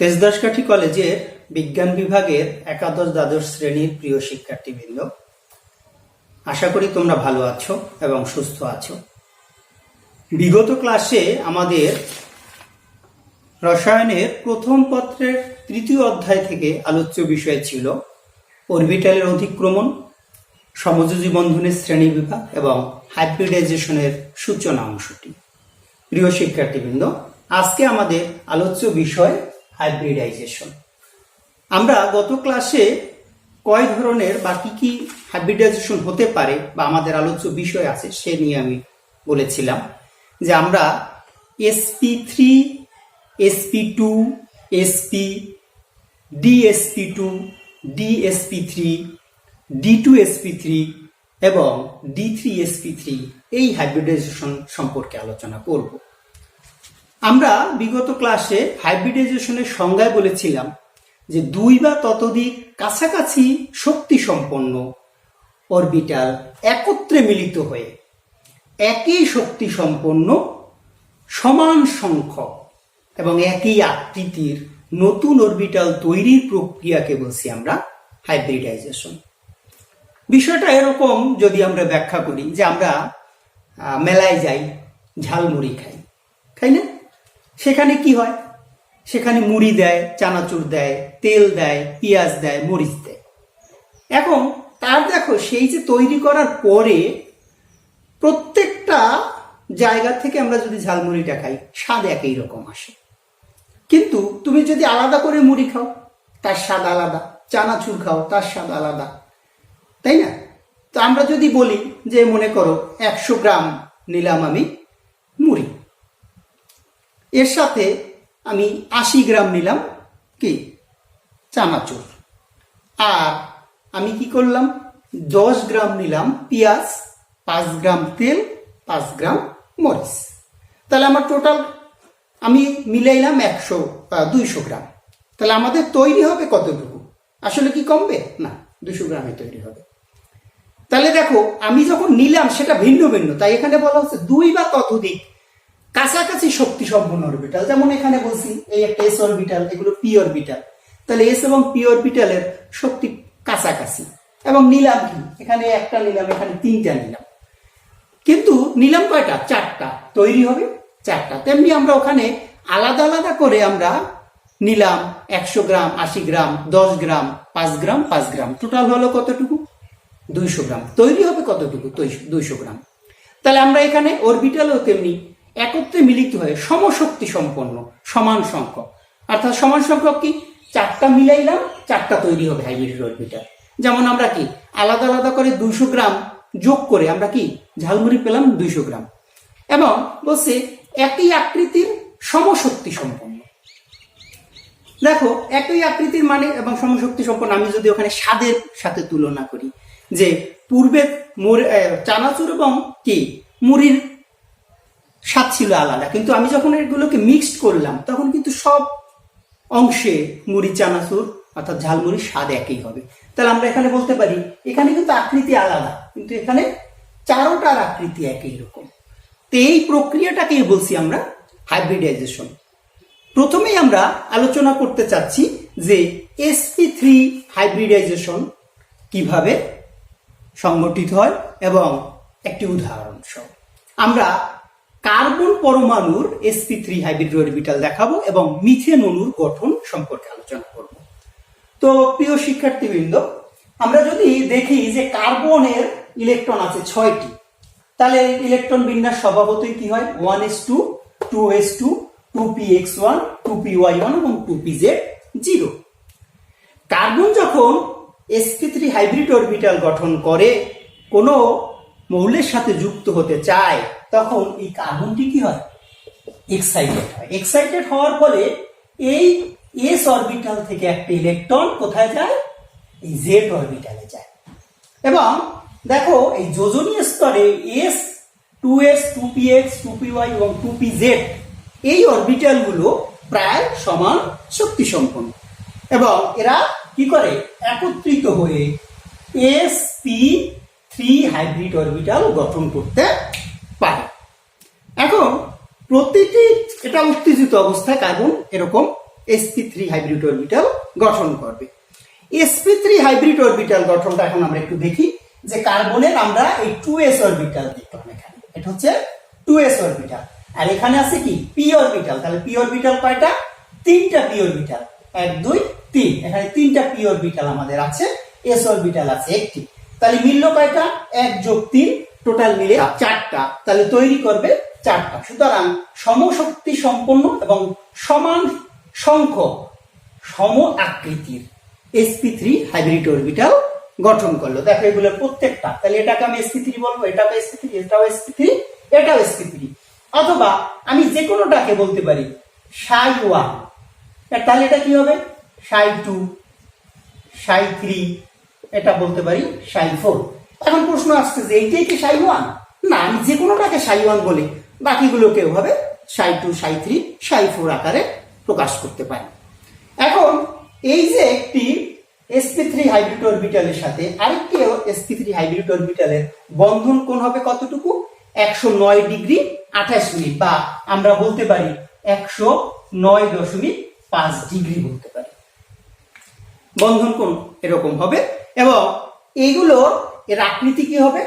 তেজদাসকাঠি কলেজের বিজ্ঞান বিভাগের একাদশ দ্বাদশ শ্রেণীর প্রিয় শিক্ষার্থীবৃন্দ, আশা করি তোমরা ভালো আছো এবং সুস্থ আছো। বিগত ক্লাসে আমাদের রসায়নের প্রথম পত্রের তৃতীয় অধ্যায় থেকে আলোচ্য বিষয় ছিল অরবিটালের অধিক্রমণ, সমযোজী বন্ধনের শ্রেণীবিভাগ এবং হাইব্রিডাইজেশনের সূচনা অংশটি। প্রিয় শিক্ষার্থীবৃন্দ, আজকে আমাদের আলোচ্য বিষয় হাইব্রিডাইজেশন। আমরা গত ক্লাসে কয় ধরনের বা কি হাইব্রিডাইজেশন হতে পারে বা আমাদের আলোচ্য বিষয় আছে সে নিয়ে আমি বলেছিলাম যে আমরা sp3, sp2, sp, dsp2, dsp3, d2sp3 এবং d3sp3 এই হাইব্রিডাইজেশন সম্পর্কে আলোচনা করব। আমরা বিগত ক্লাসে হাইব্রিডাইজেশনের সংজ্ঞায় বলেছিলাম যে দুই বা ততোধিক কাছাকাছি শক্তি সম্পন্ন অরবিটাল একত্রে মিলিত হয়ে একই শক্তি সম্পন্ন সমান সংখ্যক এবং একই আকৃতির নতুন অরবিটাল তৈরির প্রক্রিয়াকে বলছি আমরা হাইব্রিডাইজেশন। বিষয়টা এরকম, যদি আমরা ব্যাখ্যা করি যে আমরা মেলায় যাই, ঝালমুড়ি খাই না? সেখানে কি হয়? সেখানে মুড়ি দেয়, চানাচুর দেয়, তেল দেয়, পেঁয়াজ দেয়, মরিচ দেয়। এখন তার দেখো সেই যে তৈরি করার পরে প্রত্যেকটা জায়গা থেকে আমরা যদি ঝালমুড়িটা খাই, স্বাদ একই রকম আসে। কিন্তু তুমি যদি আলাদা করে মুড়ি খাও, তার স্বাদ আলাদা, চানাচুর খাও, তার স্বাদ আলাদা, তাই না? তো আমরা যদি বলি যে মনে করো 100 গ্রাম নিলাম আমি মুড়ি, এর সাথে আমি 80 গ্রাম নিলাম কি চানাচুর, আর আমি কি করলাম 10 গ্রাম নিলাম পেঁয়াজ, 5 গ্রাম তেল, 5 গ্রাম মরিচ, তাহলে আমার টোটাল আমি মিলাইলাম 200 গ্রাম। তাহলে আমাদের তৈরি হবে কতটুকু? আসলে কি কমবে না, 200 গ্রামে তৈরি হবে। তাহলে দেখো আমি যখন নিলাম সেটা ভিন্ন ভিন্ন, তাই এখানে বলা হচ্ছে দুই বা ততোধিক কাছাকাছি শক্তি সম্পন্ন অরবিটাল। যেমন এখানে বলছি এই একটা এস অরবিটাল, এগুলো পি অরবিটাল, তাহলে এস এবং পি অরবিটালের শক্তি কাছাকাছি। এবং নিলাম কি, এখানে একটা নিলাম, এখানে 3টা নিলাম, কিন্তু নিলাম কয়টা? 4টা, তৈরি হবে 4টা। তেমনি আমরা ওখানে আলাদা আলাদা করে আমরা নিলাম 100 গ্রাম, 80 গ্রাম, 10 গ্রাম, 5 গ্রাম, 5 গ্রাম, টোটাল হলো কতটুকু? 200 গ্রাম। তৈরি হবে কতটুকু? 200 গ্রাম। তাহলে আমরা এখানে অরবিটালও তেমনি একত্রে মিলিত হয়ে সমশক্তি সম্পন্ন সমান সংখ্যক, অর্থাৎ সমান সংখ্যক কি 4টা মিলাইলাম, 4টা তৈরি হবে হাইব্রিড অরবিটাল। যেমন আমরা কি আলাদা আলাদা করে 200 গ্রাম যোগ করে আমরা কি ঝালমুড়ি পেলাম 200 গ্রাম। এবং বলছে একই আকৃতির সমশক্তি সম্পন্ন। দেখো একই আকৃতির মানে এবং সমশক্তি সম্পন্ন, আমি যদি ওখানে স্বাদের সাথে তুলনা করি যে পূর্বে চানাচুর এবং কি মুড়ির স্বাদ ছিল আলাদা, কিন্তু আমি যখন এগুলোকে মিক্সড করলাম তখন কিন্তু সব অংশে মুড়ি চানাচুর অর্থাৎ ঝালমুড়ির স্বাদ একই হবে। তাহলে আমরা এখানে বলতে পারি এখানে কিন্তু আকৃতি আলাদা, কিন্তু এখানে চারোটার আকৃতি একই রকম। তো এই প্রক্রিয়াটাকেই বলছি আমরা হাইব্রিডাইজেশন। প্রথমেই আমরা আলোচনা করতে চাচ্ছি যে sp3 হাইব্রিডাইজেশন কিভাবে সংগঠিত হয় এবং একটি উদাহরণ সহ আমরা কার্বন পরমাণুর sp3 হাইব্রিড অরবিটাল দেখাবো এবং মিথেন অণুর গঠন সম্পর্কে আলোচনা করব। তো প্রিয় শিক্ষার্থীবৃন্দ, আমরা যদি দেখি যে কার্বনের ইলেকট্রন আছে 6টি, তাহলে ইলেকট্রন বিন্যাস স্বভাবতই কি হয়? 1s2, 2s2, 2px1, 2py1 এবং 2pz0। কার্বন যখন sp3 হাইব্রিড অরবিটাল গঠন করে কোনো মৌলের সাথে যুক্ত হতে চায়, তখন এই কার্বনটি কি হয়? এক্সাইটেড হয়। এক্সাইটেড হওয়ার ফলে এই এস অরবিটাল থেকে একটা ইলেকট্রন কোথায় যায়? এই জেড অরবিটালে যায়। এবং দেখো এই যোজনীয় স্তরে এস, 2s, 2px, 2py এবং 2pz এই অরবিটাল গুলো প্রায় সমান শক্তি সম্পন্ন এবং এরা কি করে? একত্রিত হয়ে sp3 হাইব্রিড অরবিটাল গঠন করতে পারে। এখন প্রতিটি, এটা উত্তেজিত অবস্থায় কার্বন এরকম sp3 হাইব্রিড অরবিটাল গঠন করবে। sp3 হাইব্রিড অরবিটাল গঠনটা এখন আমরা একটু দেখি যে কার্বনের আমরা এই 2s অরবিটাল দেখলাম, এখানে এটা হচ্ছে 2s অরবিটাল, আর এখানে আছে কি p অরবিটাল। তাহলে p অরবিটাল কয়টা? 3টা p অরবিটাল, 1 2 3, এখানে 3টা p অরবিটাল আমাদের আছে, s অরবিটাল আছে একটি। তাহলে মিলল কয়টা? 1 যোগ 3, টোটাল মিলে 4টা, তাহলে তৈরি করবে 4টা। সুতরাং সমশক্তি সম্পন্ন এবং সমান সংখ্যক সম আকৃতির sp3 হাইব্রিড অরবিটাল গঠন করলো। দেখো এগুলোর প্রত্যেকটা, তাহলে এটাকে আমি sp3 বলবো, এটাও sp3, এটাও sp3, এটাও sp3। অথবা আমি যে কোনোটাকে বলতে পারি ψ1, তাহলে এটা কি হবে? ψ2, ψ3, এটা বলতে পারি ψ4। এখন প্রশ্ন আসছে যে এইটাই কি ψ1? না, আমি যে কোনোটাকে ψ1 বলি, বাকিগুলোকে ওভাবে ψ2, ψ3, ψ4 আকারে প্রকাশ করতে পারি। এখন এই যে একটি sp3 হাইব্রিড অরবিটালের সাথে আরেকটি sp3 হাইব্রিড অরবিটালের বন্ধন কোণ হবে কতটুকু? 109 ডিগ্রি 28 মিনিট, বা আমরা বলতে পারি 109.5 ডিগ্রি বলতে পারি। বন্ধন কোণ এরকম হবে, এবং এইগুলো এর আকৃতি কি হবে?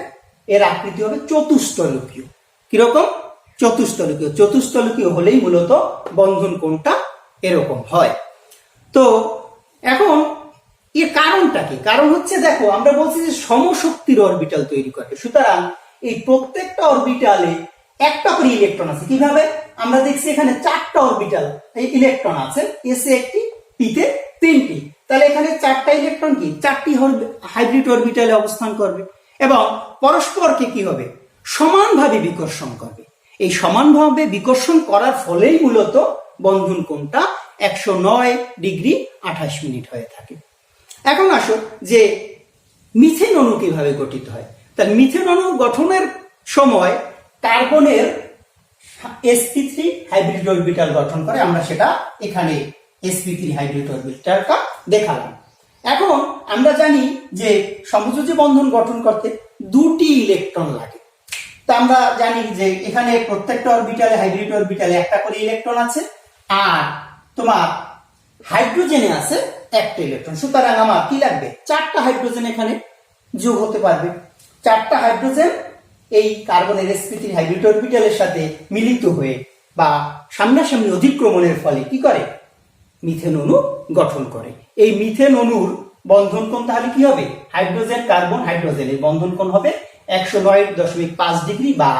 এর আকৃতি হবে চতুস্তলকীয়। কিরকম? চতুস্তলকীয়। চতুস্তলকীয় হলেই মূলত বন্ধন কোণটা এরকম হয়। তো এখন এর কারণটা কি? কারণ হচ্ছে দেখো আমরা বলছি যে সমশক্তির অরবিটাল তৈরি করবে, সুতরাং এই প্রত্যেকটা অরবিটালে একটা করে ইলেকট্রন আছে। কিভাবে? আমরা দেখছি এখানে 4টা অরবিটাল এই ইলেকট্রন আছে, এসে একটি, পিতে 3টি, তাহলে এখানে 4টা ইলেকট্রন কি 4টি হাইব্রিড অরবিটালে অবস্থান করবে এবং পরস্পরকে কি হবে? সমানভাবে বিকর্ষণ করবে। এই সমানভাবে বিকর্ষণ করার ফলেই মূলত বন্ধন কোণটা 109 ডিগ্রি 28 মিনিট হয়ে থাকে। এখন আসো যে মিথেন অণু কিভাবে গঠিত হয়। তাহলে মিথেন অণু গঠনের সময় কার্বনের sp3 হাইব্রিড অরবিটাল গঠন করে, আমরা সেটা এখানে sp3 হাইব্রিড অরবিটালটা দেখালাম। এখন আমরা জানি যে সমযোজী বন্ধন গঠন করতে 2টি ইলেকট্রন লাগে। তা আমরা জানি যে এখানে প্রত্যেকটা অরবিটালে, হাইব্রিড অরবিটালে একটা করে ইলেকট্রন আছে, আর তোমার হাইড্রোজেনে আছে একটা ইলেকট্রন। সুতরাং আমার কি লাগবে? 4টা হাইড্রোজেন এখানে যোগ হতে পারবে। 4টা হাইড্রোজেন এই কার্বনের sp3 হাইব্রিড অরবিটালের সাথে মিলিত হয়ে বা সামনাসামনি অধিক্রমণের ফলে কি করে? মিথেন অণু গঠন করে। এই মিথেন অণুর বন্ধন কোণ তাহলে কি হবে? হাইড্রোজেন কার্বন হাইড্রোজেন, এই বন্ধন কোণ হবে 109.5 ডিগ্রি বা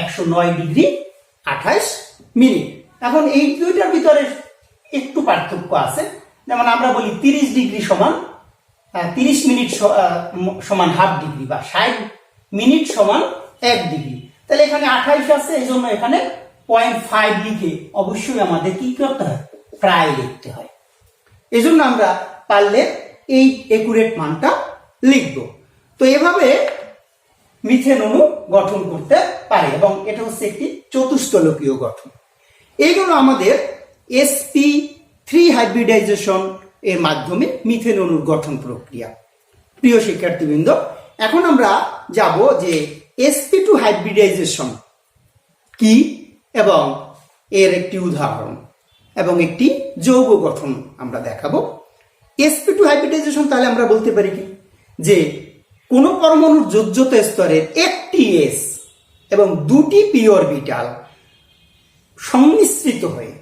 109 ডিগ্রি 28 মিনিট। এখন এই দুইটার ভিতরে একটু পার্থক্য আছে, যেমন আমরা বলি 30 ডিগ্রি সমান 30 মিনিট সমান হাফ ডিগ্রি, বা 60 মিনিট সমান 1 ডিগ্রি। তাহলে এখানে 28 আছে, এই জন্য এখানে 0.5 লিখে অবশ্যই আমাদের কি করতে হয়? প্রায় লিখতে হয়। এই জন্য আমরা পারলে এই একুরেট মানটা লিখব। তো এভাবে মিথেন অণু গঠন করতে পারে, এবং এটা হচ্ছে একটি চতুস্তলকীয় গঠন। এইগুলো আমাদের sp3 হাইব্রিডাইজেশন এর মাধ্যমে মিথেন অণুর গঠন প্রক্রিয়া। প্রিয় শিক্ষার্থীবৃন্দ, এখন আমরা যাব যে sp2 হাইব্রিডাইজেশন কি এবং এর একটি উদাহরণ এবং একটি যৌগ গঠন আমরা দেখাবো। sp2 হাইব্রিডাইজেশন তাহলে আমরা বলতে পারি কি যে কোন পরমাণুর যোজ্যতা স্তরের একটি s এবং 2টি p অরবিটাল সংমিশ্রিত হয়ে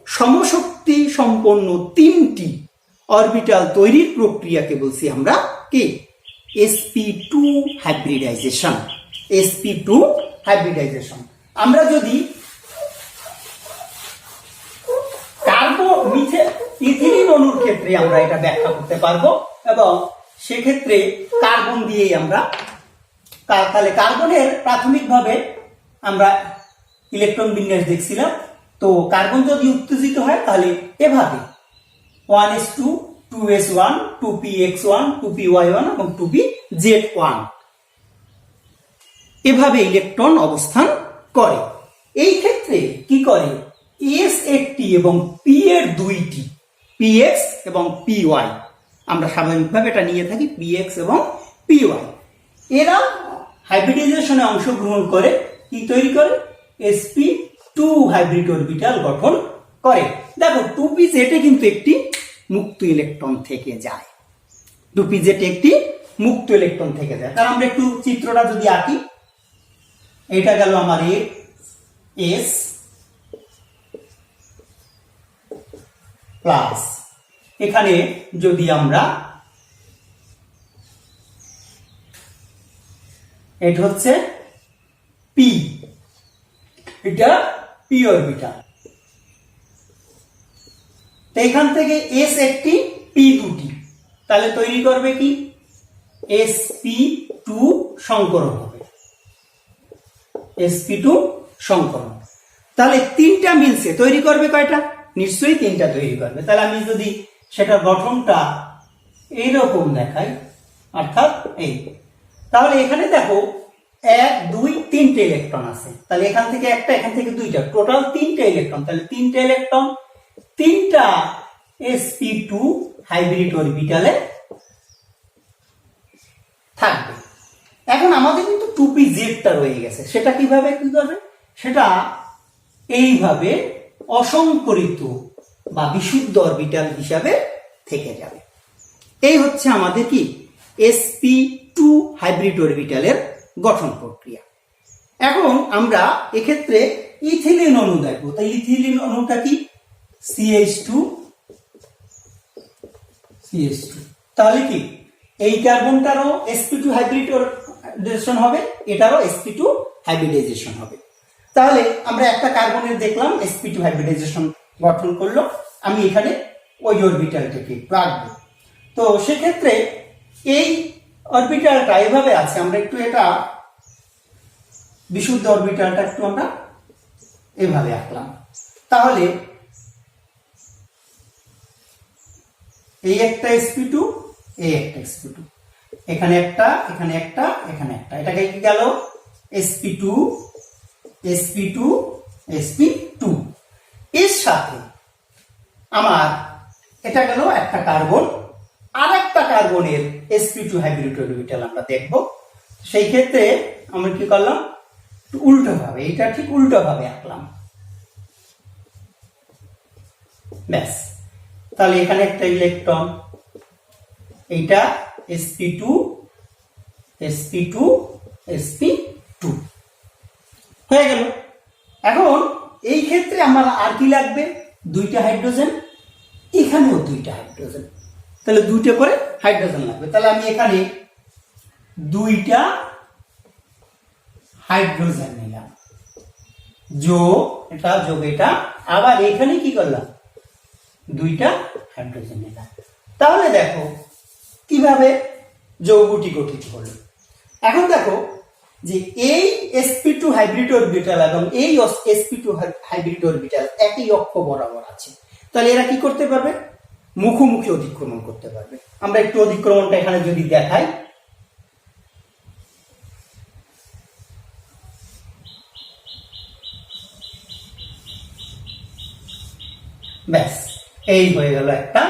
সমশক্তি সম্পন্ন 3টি অরবিটাল তৈরির প্রক্রিয়াকে বলছি আমরা কি? sp2 hybridization. sp2 হাইব্রিডাইজেশন আমরা যদি ইথিলিন অণুর ক্ষেত্রে আমরা এটা ব্যাখ্যা করতে পারবো, এবং সেক্ষেত্রে কার্বন দিয়েই আমরা, তাহলে কার্বনের প্রাথমিকভাবে আমরা ইলেকট্রন বিন্যাস দেখছিলাম। তো কার্বন যদি উত্তেজিত হয় তাহলে এভাবে 1s2, 2s1, 2px1, 2py1 এবং 2pz1 এভাবে ইলেকট্রন অবস্থান করে। এই ক্ষেত্রে কি করে? s একটি এবং p এর 2টি, px এবং py, আমরা স্বাভাবিকভাবে এটা নিয়ে থাকি px এবং py, এরা হাইব্রিডাইজেশনে অংশগ্রহণ করে কি তৈরি করে? sp2 হাইব্রিড অরবিটাল গঠন করে। দেখো 2pz কিন্তু একটি মুক্ত ইলেকট্রন থেকে যায়, 2pz একটি মুক্ত ইলেকট্রন থেকে যায়। তাহলে আমরা একটু চিত্রটা যদি আঁকি, এটা গেল আমার এস প্লাস, এখানে যদি আমরা এটা হচ্ছে পি, এটা পি অরবিটাল, তো এখান থেকে এস একটি পি দুটি, তাহলে তৈরি করবে কি sp2 সংকরণ হবে, sp2 সংকরণ। তাহলে তিনটা মিলছে তৈরি করবে কয়টা? নিশ্চয়ই তিনটা তৈরি করবে। তাহলে আমি যদি সেটা গঠনটা এইরকম দেখাই, অর্থাৎ এই, তাহলে এখানে দেখো 1 2 3টে ইলেকট্রন আছে, তাহলে এখান থেকে একটা, এখান থেকে দুইটা, টোটাল 3টে ইলেকট্রন। তাহলে 3টে ইলেকট্রন 3টা sp2 হাইব্রিড অরবিটালে থাকবে। এখন আমাদের কিন্তু 2pz-টা রয়ে গেছে, সেটা কিভাবে কি করবে? সেটা এইভাবে অসংকরিত বা বিশুদ্ধ অরবিটাল হিসাবে থেকে যাবে। এই হচ্ছে আমাদের কি sp2 হাইব্রিড অরবিটালের গঠন প্রক্রিয়া। এখন আমরা এক্ষেত্রে ইথিলিন অণু দেখব। তাই ইথিলিন অণুটা কি? CH2, তাহলে কি এই কার্বনটারও sp2 হাইব্রিডাইজেশন হবে, এটারও sp2 হাইব্রিডাইজেশন হবে। তাহলে আমরা একটা কার্বনের দেখলাম sp2 হাইব্রিডাইজেশন গঠন করলো, আমি এখানে ওই অরবিটালটাকে রাখবো। তো সেক্ষেত্রে এই অরবিটালটা এভাবে আছে, আমরা একটু এটা বিশুদ্ধ অরবিটালটা একটু আমরা এভাবে আঁকলাম। তাহলে এই একটা sp2, এই একটা sp2, এখানে একটা, এখানে একটা, এখানে একটা, এটাকে কি গেল sp2 sp2 sp2। এর সাথে আমার এটা গেল একটা কার্বন, আর একটা কার্বনের sp2 হাইব্রিড অরবিটাল আমরা দেখব। সেই ক্ষেত্রে আমরা কি করলাম, উল্টো ভাবে, এটা ঠিক উল্টো ভাবে আঁকলাম, ব্যাস। তাহলে এখানে একটা ইলেকট্রন, এইটা sp2 sp2 sp2 হয়ে গেল। এখন এই ক্ষেত্রে আমার আর কি লাগবে? দুইটা হাইড্রোজেন, এখানেও দুইটা হাইড্রোজেন, তাহলে দুইটা করে হাইড্রোজেন লাগবে। তাহলে আমি এখানে দুইটা হাইড্রোজেন নিলাম, যোগ এটা যোগ এটা, আবার এখানে কি করলাম? দুইটা হাইড্রোজেন নিলাম। তাহলে দেখো কিভাবে যৌগটি গঠিত হলো। এখন দেখো যে এই sp2 হাইব্রিড অরবিটাল এবং এই sp2 হাইব্রিড অরবিটাল একই অক্ষ বরাবর আছে, তাহলে এরা কি করতে পারবে? মুখোমুখি অধিক্রমণ করতে পারবে। আমরা একটু অধিক্রমণটা এখানে যদি দেখাই, ব্যাস, এই হয়ে গেল একটা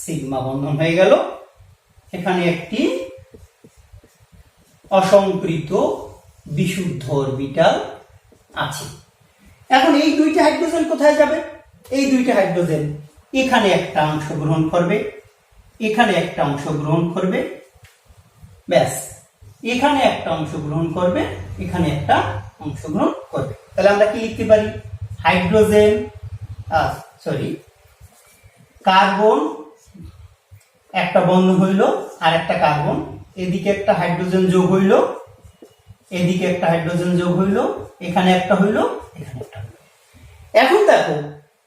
সিগমা বন্ধন হয়ে গেল। এখানে একটি অসংকৃত বিশুদ্ধ অরবিটাল আছে। এখন এই দুইটা হাইড্রোজেন কোথায় যাবে? এই দুইটা হাইড্রোজেন এখানে একটা অংশ গ্রহণ করবে, এখানে একটা অংশ গ্রহণ করবে, ব্যাস, এখানে একটা অংশ গ্রহণ করবে, এখানে একটা অংশ গ্রহণ করবে। তাহলে আমরা কি লিখতে পারি? হাইড্রোজেন কার্বন একটা বন্ধন হইল, আর একটা কার্বন, এদিকে একটা হাইড্রোজেন যোগ হইল, এদিকে একটা হাইড্রোজেন যোগ হইল, এখানে একটা হইল, এখানে একটা হইল। এখন দেখো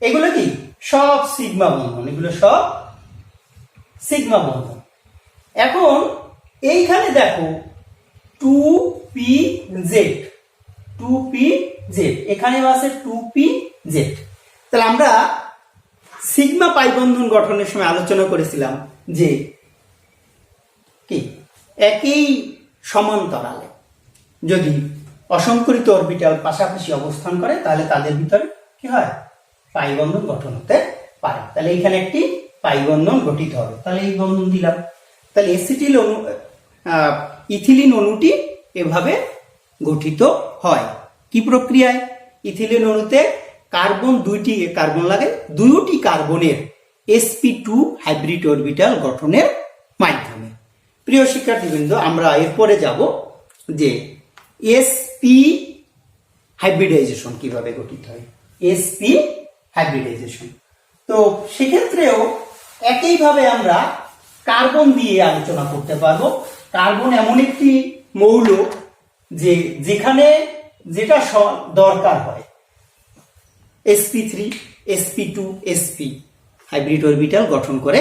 এগুলো কি সব সিগমা বন্ধন, এগুলো সব সিগমা বন্ধন। এখন এইখানে দেখো 2pz, এখানেও আছে 2pz। তাহলে আমরা সিগমা পাই বন্ধন গঠনের সময় আলোচনা করেছিলাম যে কি একই সমান্তরালে যদি অসংকরিত অরবিটাল পাশাপাশি অবস্থান করে, তাহলে তাদের ভিতরে কি হয়? পাই বন্ধন গঠন হতে পারে। তাহলে এখানে একটি পাই বন্ধন গঠিত হবে, তাহলে এই বন্ধন দিলাম। তাহলে ইথিলিন অণুটি এভাবে গঠিত হয়। কি প্রক্রিয়ায়? ইথিলিন অণুতে কার্বন দুইটি কার্বন লাগে দুইটি কার্বনের sp2 হাইব্রিড অরবিটাল গঠনের মাধ্যমে। প্রিয় শিক্ষার্থীবৃন্দ, আমরা এরপরে যাব যে sp হাইব্রিডাইজেশন কিভাবে গঠিত হয়। sp হাইব্রিডাইজেশন, তো সেক্ষেত্রেও একইভাবে আমরা কার্বন দিয়ে আলোচনা করতে পারবো। কার্বন এমন একটি মৌল যে যেখানে যেটা দরকার হয় sp3 sp2 sp hybrid orbital গঠন করে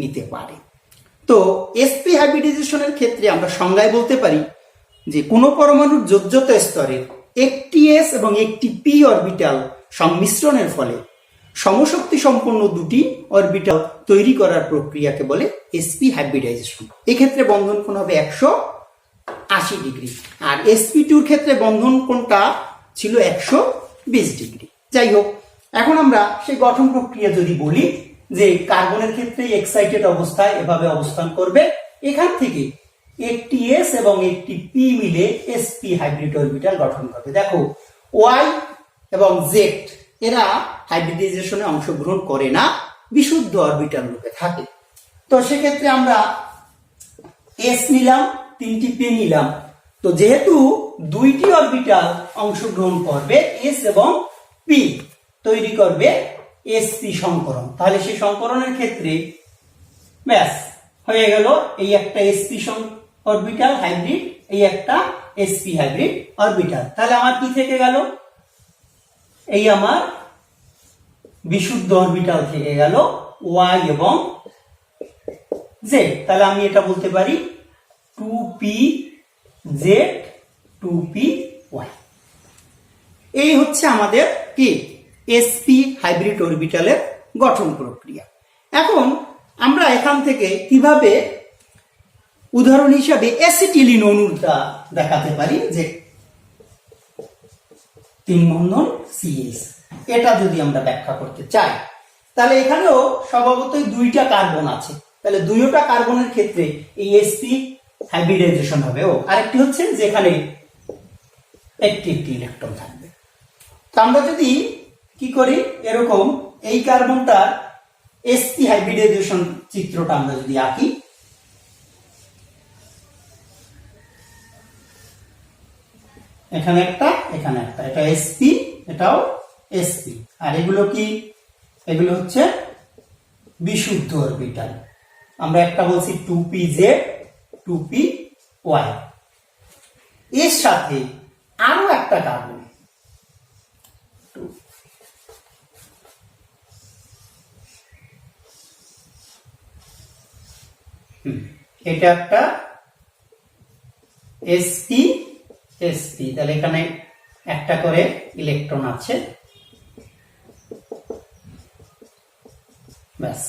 নিতে পারে। তো sp হাইব্রিডাইজেশনের ক্ষেত্রে আমরা সংজ্ঞায় বলতে পারি যে কোনো পরমাণুর যোজ্যতা স্তরের একটি s এবং একটি p অরবিটাল সংমিশ্রণের ফলে সমশক্তি সম্পন্ন দুটি অরবিটাল তৈরি করার প্রক্রিয়াকে বলে sp হাইব্রিডাইজেশন। এক্ষেত্রে বন্ধন কোণ হবে 180 ডিগ্রি, আর sp2 ক্ষেত্রে বন্ধন কোণটা ছিল 120 ডিগ্রি। যাই হোক, এখন আমরা সেই গঠন প্রক্রিয়া যদি বলি যে কার্বনের ক্ষেত্রে এক্সাইটেড অবস্থায় এভাবে অবস্থান করবে, এখান থেকে একটি s এবং একটি p মিলে sp হাইব্রিড অরবিটাল গঠন করবে। দেখো y এবং z এরা হাইব্রিডাইজেশনে অংশগ্রহণ করে না, বিশুদ্ধ অরবিটাল রূপে থাকে। তো সেক্ষেত্রে আমরা s নিলাম, তিনটি p নিলাম। তো যেহেতু দুইটি অরবিটাল অংশগ্রহণ করবে s এবং p তৈরি করবে sp সংকরণ, তাহলে সেই সংকরণের ক্ষেত্রে ব্যাস হয়ে গেল এই একটা sp অরবিটাল হাইব্রিড, এই একটা sp হাইব্রিড অরবিটাল। তাহলে আমার কি থেকে গেল? এই আমার বিশুদ্ধ অরবিটাল থেকে গেল y এবং z। তাহলে আমি এটা বলতে পারি 2pz 2py। এই হচ্ছে আমাদের কি sp হাইব্রিড অরবিটালের গঠন প্রক্রিয়া। এখন আমরা এখান থেকে কিভাবে উদাহরণ হিসাবে অ্যাসিটিলিন অণুটা দেখাতে পারি যে 3 বন্ধন CH, এটা যদি আমরা ব্যাখ্যা করতে চাই তাহলে এখানেও স্বভাবতই দুইটা কার্বন আছে, তাহলে দুইটা কার্বনের ক্ষেত্রে এই sp হাইব্রিডাইজেশন হবে। আরেকটি হচ্ছে যেখানে একটি ইলেকট্রন থাকবে। তো আমরা যদি কি করি, এরকম এই কার্বনটার sp হাইব্রিডাইজেশন চিত্রটা আমরা যদি আঁকি, এখানে একটা এখানে একটা, এটা sp এটাও sp, আর এগুলো কি? এগুলো হচ্ছে বিশুদ্ধ অরবিটাল। আমরা একটা বলছি 2pz 2py, এর সাথে আরো একটা কার্বন এটা একটা sp sp, তাহলে এখানে একটা করে ইলেকট্রন আছে, ব্যাস।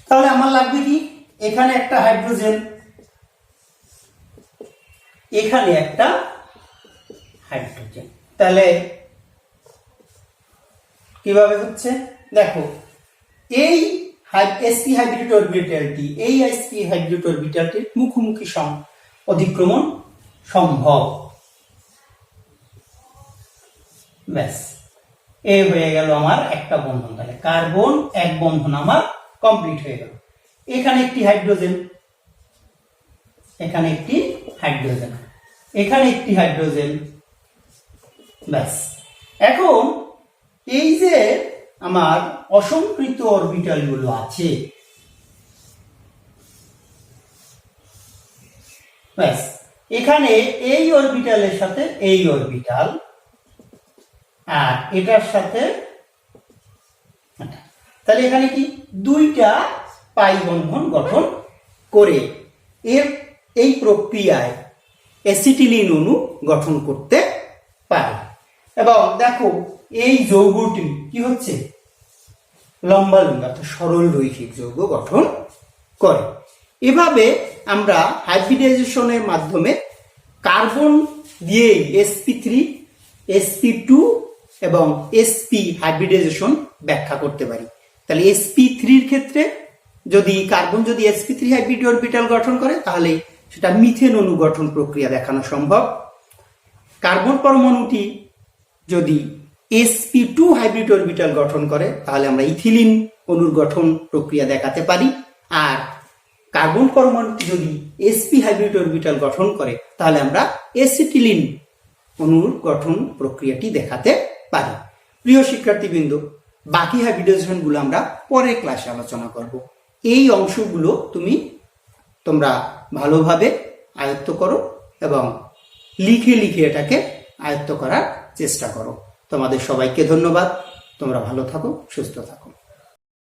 তাহলে আমার লাগবে কি, এখানে একটা হাইড্রোজেন, এখানে একটা হাইড্রোজেন। তাহলে কিভাবে হচ্ছে দেখো, এই sp হাইব্রিড অরবিটালটি এই sp হাইব্রিড অরবিটালটির মুখোমুখি অধিক্রমণ সম্ভব, ব্যাস। এই হয়ে গেল আমার একটা বন্ধন, তাহলে কার্বন এক বন্ধন আমার কমপ্লিট হয়ে গেল। এখানে একটি হাইড্রোজেন, এখানে একটি হাইড্রোজেন, এখানে একটি হাইড্রোজেন, ব্যাস। এখন এই যে আমার অসংকৃত অরবিটাল গুলো আছে, ব্যাস, এখানে এই অরবিটালের সাথে এই অরবিটাল, আর এটার সাথে, তাহলে এখানে কি দুইটা পাই বন্ধন গঠন করে এই প্রক্রিয়ায় অ্যাসিটিলিন অণু গঠন করতে পারে। এবং দেখো এই যৌগটি কি হচ্ছে, লম্বা লম্বা সরল রৈখিক যৌগ গঠন করে। এভাবে আমরা হাইব্রিডাইজেশনের মাধ্যমে কার্বন দিয়ে sp3 sp2 এবং sp হাইব্রিডাইজেশন ব্যাখ্যা করতে পারি। তাহলে sp3 এর ক্ষেত্রে যদি কার্বন যদি sp3 হাইব্রিড অরবিটাল গঠন করে তাহলে সেটা মিথেন অণু গঠন প্রক্রিয়া দেখানো সম্ভব। কার্বন পরমাণুটি যদি sp2 হাইব্রিড অরবিটাল গঠন করে তাহলে আমরা ইথিলিন অণুর গঠন প্রক্রিয়া দেখাতে পারি। আর কার্বন পরমাণুটি যদি sp হাইব্রিড অরবিটাল গঠন করে তাহলে আমরা এসিটিলিন অণুর গঠন প্রক্রিয়াটি দেখাতে পারি। প্রিয় শিক্ষার্থীবৃন্দ, বাকি হাইব্রিডাইজেশনগুলো আমরা পরের ক্লাসে আলোচনা করব। এই অংশগুলো তোমরা ভালোভাবে আয়ত্ত করো এবং লিখে লিখে এটাকে আয়ত্ত করার চেষ্টা করো। তোমাদের সবাইকে ধন্যবাদ। তোমরা ভালো থাকো, সুস্থ থাকো।